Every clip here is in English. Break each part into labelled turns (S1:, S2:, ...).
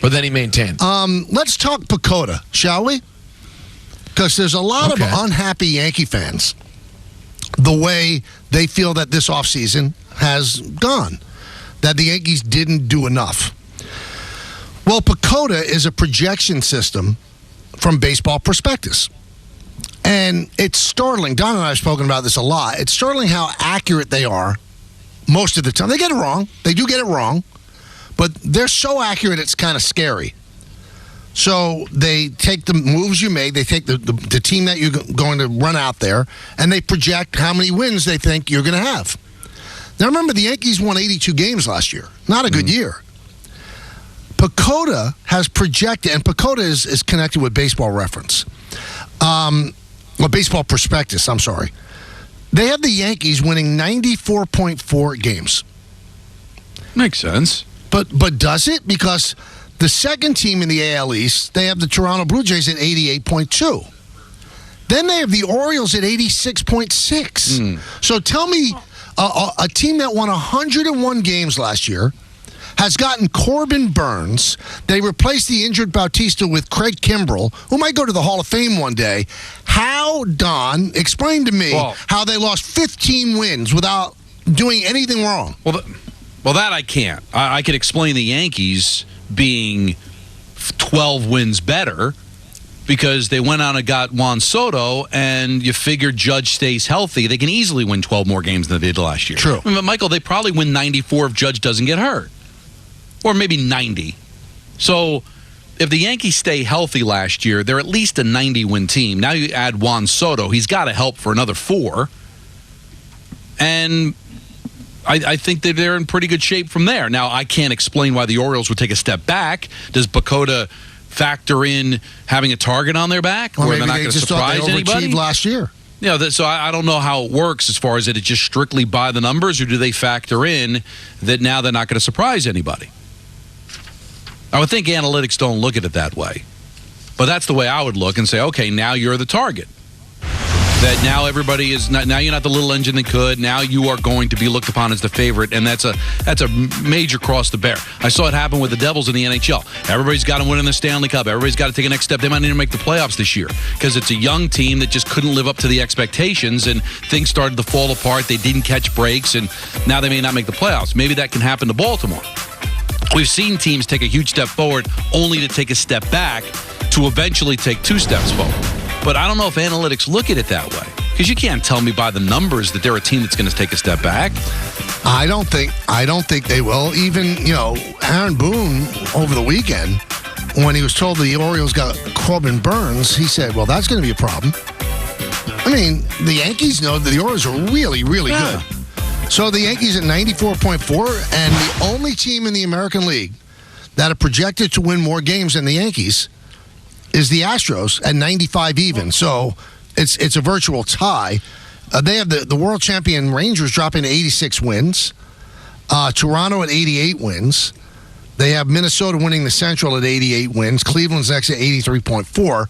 S1: But then he maintained.
S2: Let's talk PECOTA, shall we? Because there's a lot of unhappy Yankee fans the way they feel that this offseason has gone, that the Yankees didn't do enough. Well, PECOTA is a projection system from Baseball Prospectus. And it's startling. Don and I have spoken about this a lot. It's startling how accurate they are most of the time. They get it wrong. They do get it wrong. But they're so accurate, it's kind of scary. So they take the moves you made, they take the team that you're going to run out there, and they project how many wins they think you're going to have. Now, remember, the Yankees won 82 games last year. Not a good year. PECOTA has projected, and PECOTA is connected with Baseball Reference. Baseball Prospectus, I'm sorry. They have the Yankees winning 94.4 games.
S3: Makes sense.
S2: But does it? Because the second team in the AL East, they have the Toronto Blue Jays at 88.2. Then they have the Orioles at 86.6. So tell me, a team that won 101 games last year has gotten Corbin Burns. They replaced the injured Bautista with Craig Kimbrell, who might go to the Hall of Fame one day. How, Don, explain to me how they lost 15 wins without doing anything wrong.
S3: Well, that I can't. I could explain the Yankees being 12 wins better because they went out and got Juan Soto, and you figure Judge stays healthy. They can easily win 12 more games than they did last year.
S2: True.
S3: I mean, Michael, they probably win 94 if Judge doesn't get hurt. Or maybe 90. So if the Yankees stay healthy last year, they're at least a 90-win team. Now you add Juan Soto. He's got to help for another 4. And I think that they're in pretty good shape from there. Now, I can't explain why the Orioles would take a step back. Does PECOTA factor in having a target on their back where they're not going to surprise anybody?
S2: Last year.
S3: Yeah, so I don't know how it works as far as it just strictly by the numbers, or do they factor in that now they're not going to surprise anybody? I would think analytics don't look at it that way. But that's the way I would look and say, okay, now you're the target. That now everybody is not, now you're not the little engine that could. Now you are going to be looked upon as the favorite, and that's a major cross to bear. I saw it happen with the Devils in the NHL. Everybody's got to win in the Stanley Cup. Everybody's got to take a next step. They might need to make the playoffs this year because it's a young team that just couldn't live up to the expectations, and things started to fall apart. They didn't catch breaks, and now they may not make the playoffs. Maybe that can happen to Baltimore. We've seen teams take a huge step forward only to take a step back to eventually take 2 steps forward. But I don't know if analytics look at it that way, because you can't tell me by the numbers that they're a team that's going to take a step back.
S2: I don't think they will. Even, Aaron Boone over the weekend, when he was told the Orioles got Corbin Burns, he said, well, that's going to be a problem. I mean, the Yankees know that the Orioles are really, really good. So the Yankees at 94.4, and the only team in the American League that are projected to win more games than the Yankees is the Astros at 95 even. So it's a virtual tie. They have the world champion Rangers dropping to 86 wins. Toronto at 88 wins. They have Minnesota winning the Central at 88 wins. Cleveland's next at 83.4.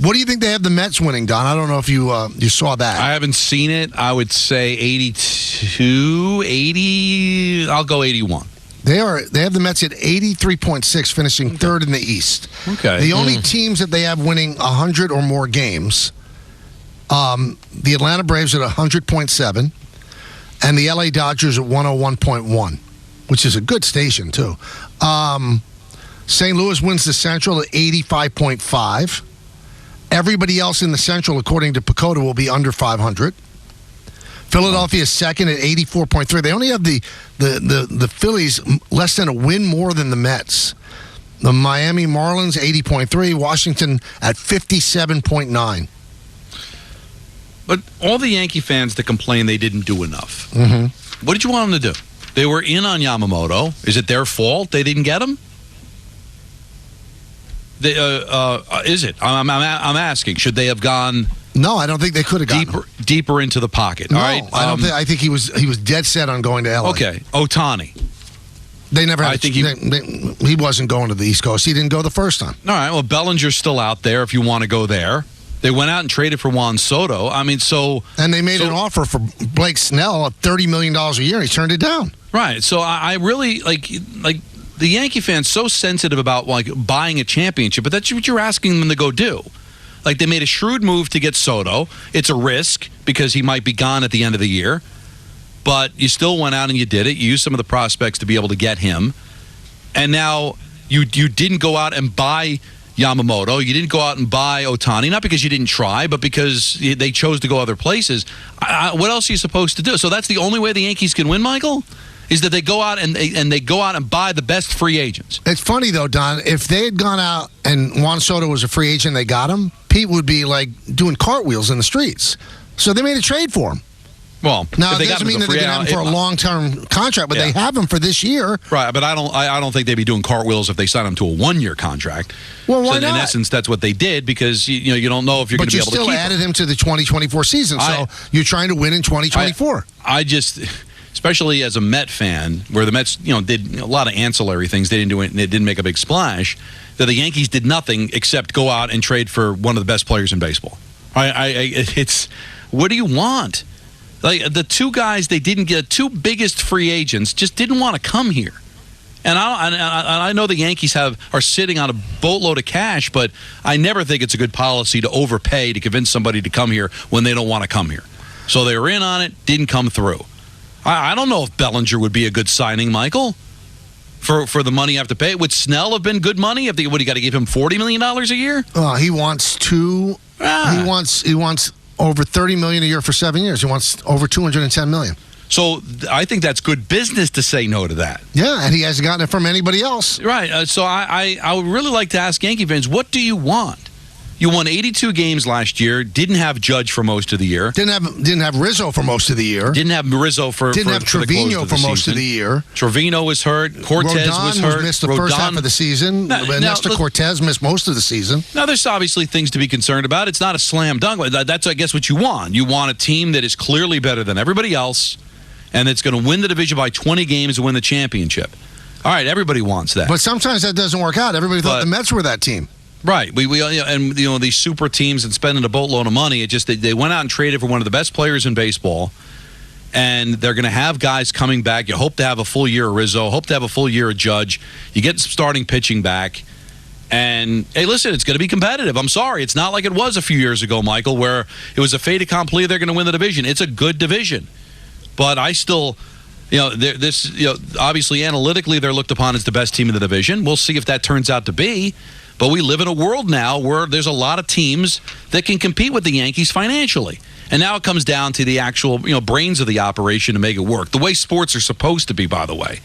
S2: What do you think they have the Mets winning, Don? I don't know if you saw that.
S3: I haven't seen it. I would say 82, 80. I'll go 81.
S2: They have the Mets at 83.6, finishing third in the East.
S3: Okay.
S2: The only teams that they have winning 100 or more games, the Atlanta Braves at 100.7, and the LA Dodgers at 101.1, which is a good station, too. St. Louis wins the Central at 85.5. Everybody else in the Central, according to PECOTA, will be under 500. Philadelphia is second at 84.3. They only have the Phillies less than a win more than the Mets. The Miami Marlins, 80.3. Washington at 57.9.
S3: But all the Yankee fans that complain they didn't do enough, what did you want them to do? They were in on Yamamoto. Is it their fault they didn't get him? Is it? I'm asking. Should they have gone?
S2: No, I don't think they could have gone
S3: deeper into the pocket.
S2: No,
S3: all right.
S2: I think he was dead set on going to LA.
S3: Okay, Ohtani.
S2: They never. He wasn't going to the East Coast. He didn't go the first time.
S3: All right. Well, Bellinger's still out there. If you want to go there, they went out and traded for Juan Soto. I mean,
S2: and they made an offer for Blake Snell of $30 million a year. He turned it down.
S3: Right. So I really like the Yankee fans so sensitive about like buying a championship, but that's what you're asking them to go do. Like, they made a shrewd move to get Soto. It's a risk because he might be gone at the end of the year. But you still went out and you did it. You used some of the prospects to be able to get him. And now you didn't go out and buy Yamamoto. You didn't go out and buy Ohtani, not because you didn't try, but because they chose to go other places. What else are you supposed to do? So that's the only way the Yankees can win, Michael? Is that they go out and they go out and buy the best free agents. It's
S2: funny, though, Don. If they had gone out and Juan Soto was a free agent, they got him, Pete would be, like, doing cartwheels in the streets. So they made a trade for him.
S3: Well,
S2: now, it doesn't mean that they're going to have him for a long-term contract, but they have him for this year.
S3: Right, but I don't think they'd be doing cartwheels if they signed him to a one-year contract.
S2: Well, why
S3: so
S2: not?
S3: In essence, that's what they did because you don't know if you're going to be able to keep him.
S2: But you still added him to the 2024 season, so you're trying to win in 2024.
S3: Especially as a Met fan, where the Mets, did a lot of ancillary things. They didn't make a big splash. That the Yankees did nothing except go out and trade for one of the best players in baseball. It's what do you want? Like, the two guys they didn't get, two biggest free agents, just didn't want to come here. And I know the Yankees are sitting on a boatload of cash, but I never think it's a good policy to overpay to convince somebody to come here when they don't want to come here. So they were in on it, didn't come through. I don't know if Bellinger would be a good signing, Michael, for the money you have to pay. Would Snell have been good money? What, you got to give him $40 million a year?
S2: He wants two. He wants over $30 million a year for 7 years. He wants over $210 million.
S3: So I think that's good business to say no to that.
S2: Yeah, and he hasn't gotten it from anybody else.
S3: Right. So I would really like to ask Yankee fans, what do you want? You won 82 games last year. Didn't have Judge for most of the year.
S2: Didn't have Rizzo for most of the year.
S3: Didn't have Rizzo for
S2: Didn't have Trevino for most of the year.
S3: Trevino was hurt. Cortez was hurt.
S2: Missed the first half of the season. Nestor Cortez missed most of the season.
S3: Now, there's obviously things to be concerned about. It's not a slam dunk. That's, I guess, what you want. You want a team that is clearly better than everybody else and that's going to win the division by 20 games and win the championship. All right, everybody wants that.
S2: But sometimes that doesn't work out. Everybody thought the Mets were that team.
S3: Right, and these super teams and spending a boatload of money. It just they went out and traded for one of the best players in baseball, and they're going to have guys coming back. You hope to have a full year of Rizzo, hope to have a full year of Judge. You get some starting pitching back, and hey, listen, it's going to be competitive. I'm sorry, it's not like it was a few years ago, Michael, where it was a fait accompli. They're going to win the division. It's a good division, but I still. Obviously analytically they're looked upon as the best team in the division. We'll see if that turns out to be. But we live in a world now where there's a lot of teams that can compete with the Yankees financially. And now it comes down to the actual, brains of the operation to make it work. The way sports are supposed to be, by the way.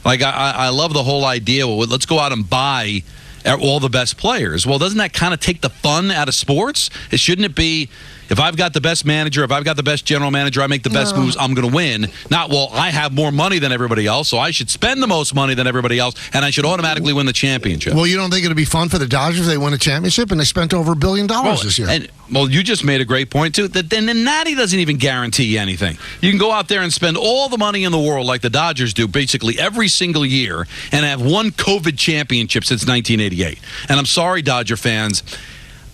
S3: Like, I love the whole idea, well, let's go out and buy all the best players. Well, doesn't that kind of take the fun out of sports? Shouldn't it be, if I've got the best manager, if I've got the best general manager, I make the best moves, I'm going to win. Not, well, I have more money than everybody else, so I should spend the most money than everybody else, and I should automatically win the championship.
S2: Well, you don't think it would be fun for the Dodgers if they win a championship and they spent over $1 billion this year?
S3: Well, you just made a great point, too. Then Natty doesn't even guarantee you anything. You can go out there and spend all the money in the world like the Dodgers do basically every single year and have won COVID championship since 1988. And I'm sorry, Dodger fans,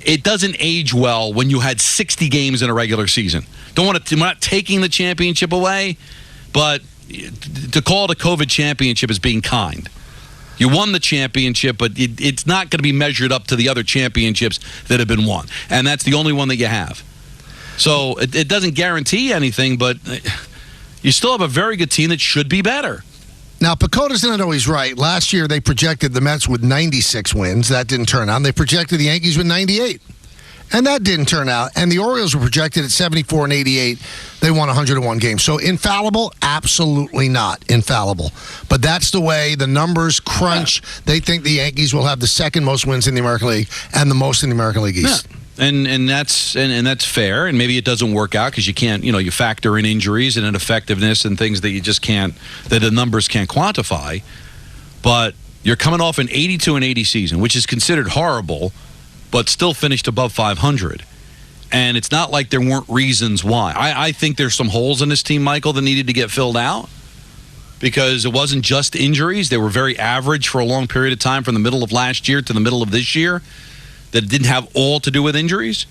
S3: it doesn't age well when you had 60 games in a regular season. We're not taking the championship away, but to call it a COVID championship is being kind. You won the championship, but it's not going to be measured up to the other championships that have been won. And that's the only one that you have. So it doesn't guarantee anything, but you still have a very good team that should be better.
S2: Now, PECOTA's not always right. Last year, they projected the Mets with 96 wins. That didn't turn out. They projected the Yankees with 98. And that didn't turn out. And the Orioles were projected at 74 and 88. They won 101 games. So infallible? Absolutely not infallible. But that's the way the numbers crunch. Yeah. They think the Yankees will have the second most wins in the American League and the most in the American League East.
S3: Yeah. And that's fair, and maybe it doesn't work out because you can't, you factor in injuries and ineffectiveness and things that you just can't, that the numbers can't quantify. But you're coming off an 82 and 80 season, which is considered horrible, but still finished above 500. And it's not like there weren't reasons why. I think there's some holes in this team, Michael, that needed to get filled out because it wasn't just injuries. They were very average for a long period of time from the middle of last year to the middle of this year. That it didn't have all to do with injuries.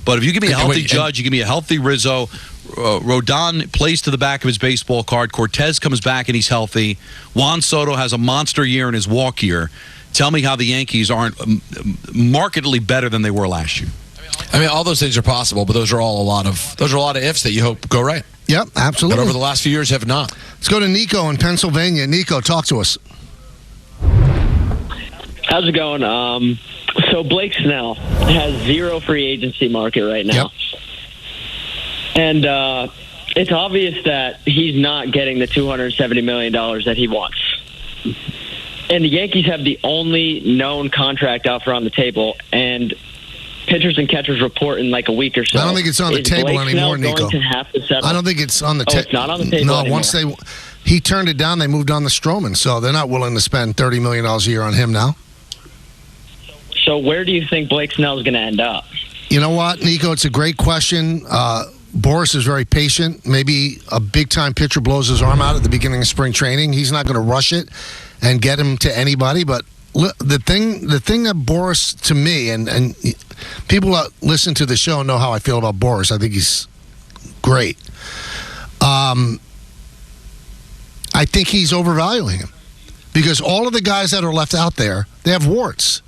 S3: But if you give me a healthy Judge, you give me a healthy Rizzo, Rodon plays to the back of his baseball card. Cortez comes back and he's healthy. Juan Soto has a monster year in his walk year. Tell me how the Yankees aren't markedly better than they were last year.
S1: I mean, all those things are possible, but those are a lot of ifs that you hope go right.
S2: Yep, absolutely.
S1: But over the last few years, have not.
S2: Let's go to Nico in Pennsylvania. Nico, talk to us.
S4: How's it going? So Blake Snell has zero free agency market right now.
S2: Yep.
S4: And it's obvious that he's not getting the $270 million that he wants. And the Yankees have the only known contract offer on the table, and pitchers and catchers report in like a week or so.
S2: I don't think it's on the table
S4: Blake
S2: anymore,
S4: Snell
S2: Nico.
S4: going to have to settle?
S2: I don't think it's on the table.
S4: It's not on the table
S2: No,
S4: anymore.
S2: once he turned it down, they moved on to Stroman, so they're not willing to spend $30 million a year on him now.
S4: So where do you think Blake Snell is going to end up?
S2: You know what, Nico? It's a great question. Boris is very patient. Maybe a big-time pitcher blows his arm out at the beginning of spring training. He's not going to rush it and get him to anybody. But the thing that Boris, to me, and people that listen to the show know how I feel about Boris. I think he's great. I think he's overvaluing him because all of the guys that are left out there, they have warts.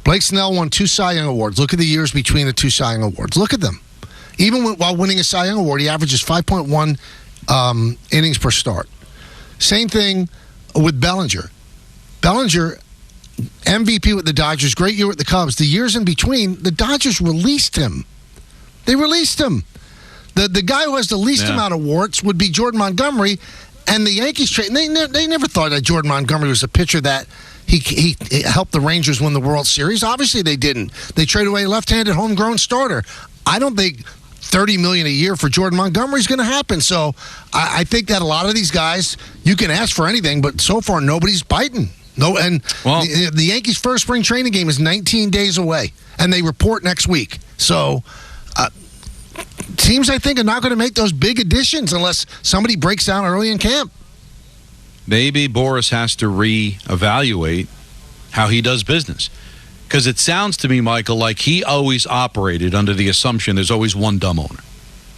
S2: Blake Snell won 2 Cy Young Awards. Look at the years between the 2 Cy Young Awards. Look at them. Even while winning a Cy Young Award, he averages 5.1 innings per start. Same thing with Bellinger. Bellinger, MVP with the Dodgers, great year with the Cubs. The years in between, the Dodgers released him. They released him. The guy who has the least amount of warts would be Jordan Montgomery, and the Yankees trade. They never thought that Jordan Montgomery was a pitcher that he helped the Rangers win the World Series. Obviously, they didn't. They traded away a left-handed homegrown starter. I don't think $30 million a year for Jordan Montgomery is going to happen. So I think that a lot of these guys, you can ask for anything, but so far nobody's biting. No, and the Yankees' first spring training game is 19 days away, and they report next week. So teams, I think, are not going to make those big additions unless somebody breaks down early in camp.
S3: Maybe Boris has to reevaluate how he does business. Because it sounds to me, Michael, like he always operated under the assumption there's always one dumb owner.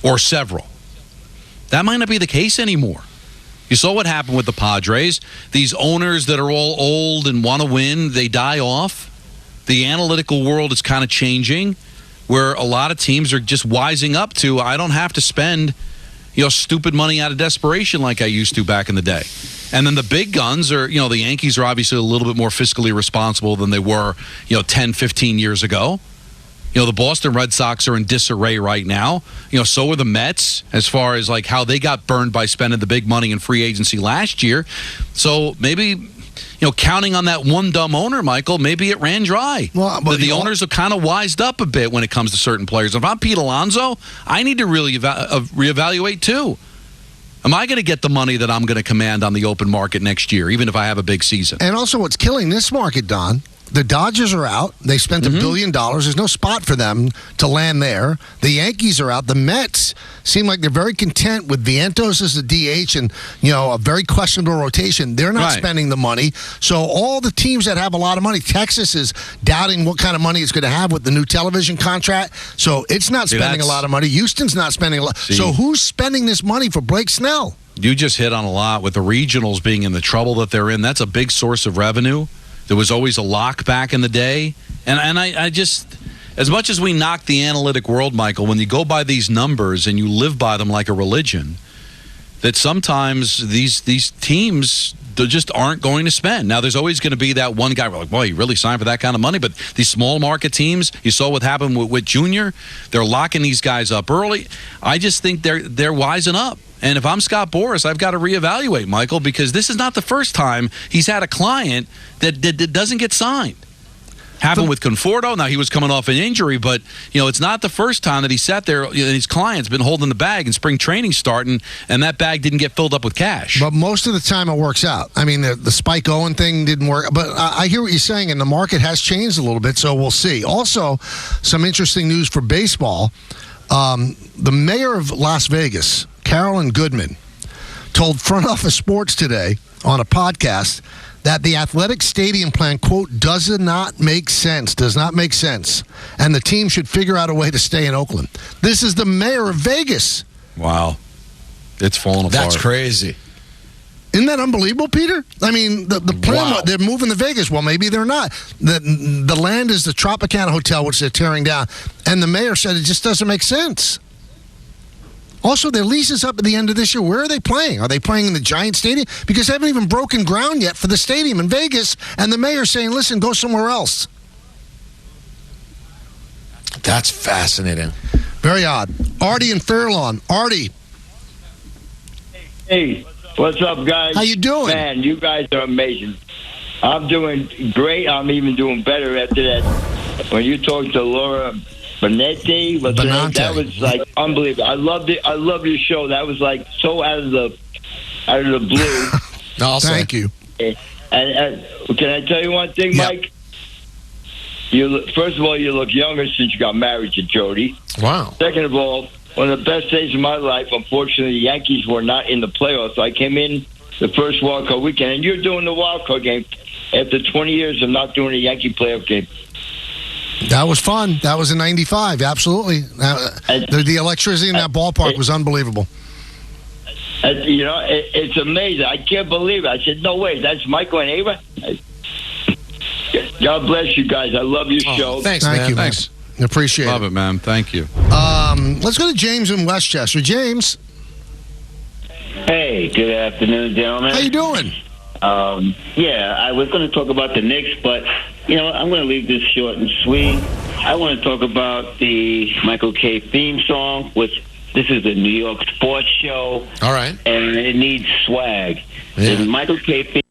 S3: Or several. That might not be the case anymore. You saw what happened with the Padres. These owners that are all old and want to win, they die off. The analytical world is kind of changing, where a lot of teams are just wising up to, I don't have to spend stupid money out of desperation like I used to back in the day. And then the big guns are, the Yankees are obviously a little bit more fiscally responsible than they were, 10, 15 years ago. The Boston Red Sox are in disarray right now. So are the Mets as far as like how they got burned by spending the big money in free agency last year. So maybe, counting on that one dumb owner, Michael, maybe it ran dry. Well, but the owners have kind of wised up a bit when it comes to certain players. If I'm Pete Alonso, I need to really reevaluate too. Am I going to get the money that I'm going to command on the open market next year, even if I have a big season?
S2: And also what's killing this market, Don, the Dodgers are out. They spent $1 billion. There's no spot for them to land there. The Yankees are out. The Mets seem like they're very content with Vientos as the DH and, a very questionable rotation. They're not spending the money. So all the teams that have a lot of money, Texas is doubting what kind of money it's going to have with the new television contract. So it's not spending a lot of money. Houston's not spending a lot. So who's spending this money for Blake Snell?
S3: You just hit on a lot with the regionals being in the trouble that they're in. That's a big source of revenue. There was always a lock back in the day. And I just, as much as we knock the analytic world, Michael, when you go by these numbers and you live by them like a religion, that sometimes these teams just aren't going to spend. Now, there's always going to be that one guy, we're like, boy, you really signed for that kind of money. But these small market teams, you saw what happened with Junior. They're locking these guys up early. I just think they're wising up. And if I'm Scott Boras, I've got to reevaluate, Michael, because this is not the first time he's had a client that doesn't get signed. Happened with Conforto. Now, he was coming off an injury, but, it's not the first time that he sat there and his client's been holding the bag and spring training starting, and that bag didn't get filled up with cash.
S2: But most of the time it works out. I mean, the Spike Owen thing didn't work. But I hear what you're saying, and the market has changed a little bit, so we'll see. Also, some interesting news for baseball. The mayor of Las Vegas, Carolyn Goodman, told Front Office Sports today on a podcast that the athletic stadium plan, quote, does not make sense, and the team should figure out a way to stay in Oakland. This is the mayor of Vegas.
S3: Wow. It's falling apart.
S1: That's crazy.
S2: Isn't that unbelievable, Peter? I mean, the plan,
S1: Wow.
S2: they're moving to Vegas. Well, maybe they're not. The land is the Tropicana Hotel, which they're tearing down. And the mayor said it just doesn't make sense. Also, their lease is up at the end of this year. Where are they playing? Are they playing in the Giant Stadium? Because they haven't even broken ground yet for the stadium in Vegas. And the mayor's saying, listen, go somewhere else.
S1: That's fascinating.
S2: Very odd. Artie in Fairlawn. Artie.
S5: Hey, what's up, guys?
S2: How you doing?
S5: Man, you guys are amazing. I'm doing great. I'm even doing better after that. When you talked to Laura Benetti, that was like unbelievable. I loved it. I love your show. That was like so out of the blue.
S2: Thank you.
S5: And can I tell you one thing,
S2: Yep.
S5: Mike? First of all, you look younger since you got married to Jody.
S1: Wow.
S5: Second of all, one of the best days of my life, unfortunately, the Yankees were not in the playoffs. So I came in the first wild card weekend, and you're doing the wild card game after 20 years of not doing a Yankee playoff game.
S2: That was fun. That was in '95. Absolutely. The electricity in that ballpark was unbelievable.
S5: It's amazing. I can't believe it. I said, no way. That's Michael and Ava? God bless you guys. I love your show.
S1: Thanks,
S2: Thank
S1: man.
S2: you, man.
S3: Thanks.
S2: Appreciate
S3: Love
S2: it.
S3: it, man. Thank you.
S2: Let's go to James in Westchester. James,
S6: Hey, good afternoon, gentlemen.
S2: how you doing?
S6: Yeah, I was going to talk about the Knicks, but, I'm going to leave this short and sweet. I want to talk about the Michael K. theme song, which this is the New York sports show.
S1: All right.
S6: And it needs swag.
S1: Yeah.
S6: The Michael K. theme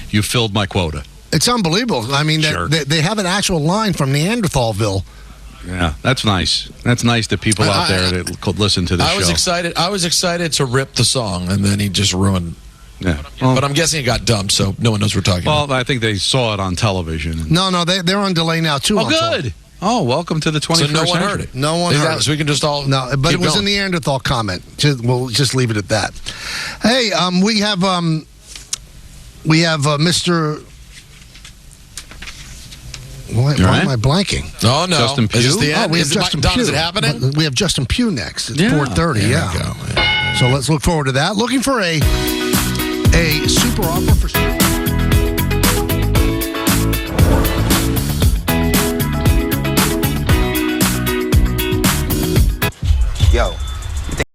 S3: You filled my quota.
S2: It's unbelievable. I mean,
S3: Sure.
S2: they have an actual line from Neanderthalville.
S3: Yeah, that's nice. That's nice that people out there that could listen to this
S1: I was
S3: show.
S1: excited. I was excited to rip the song, and then he just ruined.
S3: Yeah.
S1: But I'm guessing it got dumped, so no one knows what we're talking about.
S3: Well, I think they saw it on television.
S2: No, they're on delay now, too.
S3: Oh,
S2: I'm told.
S3: good. Oh, welcome to the 21st
S1: So no one
S3: century.
S1: heard it.
S2: No one heard it.
S1: So we can just all
S2: No, but
S1: keep
S2: it was
S1: going.
S2: a Neanderthal comment. We'll just leave it at that. Hey, we have Mr. Why am I blanking?
S1: Oh, no.
S3: Justin Pugh?
S1: Is this the end?
S2: we have
S1: is
S2: Justin
S1: Don,
S2: Pugh.
S1: is it happening?
S2: We have Justin Pugh next. It's
S3: Yeah.
S2: 4:30.
S1: There
S2: Yeah.
S1: we go.
S2: So let's look forward to that. Looking for a super offer for.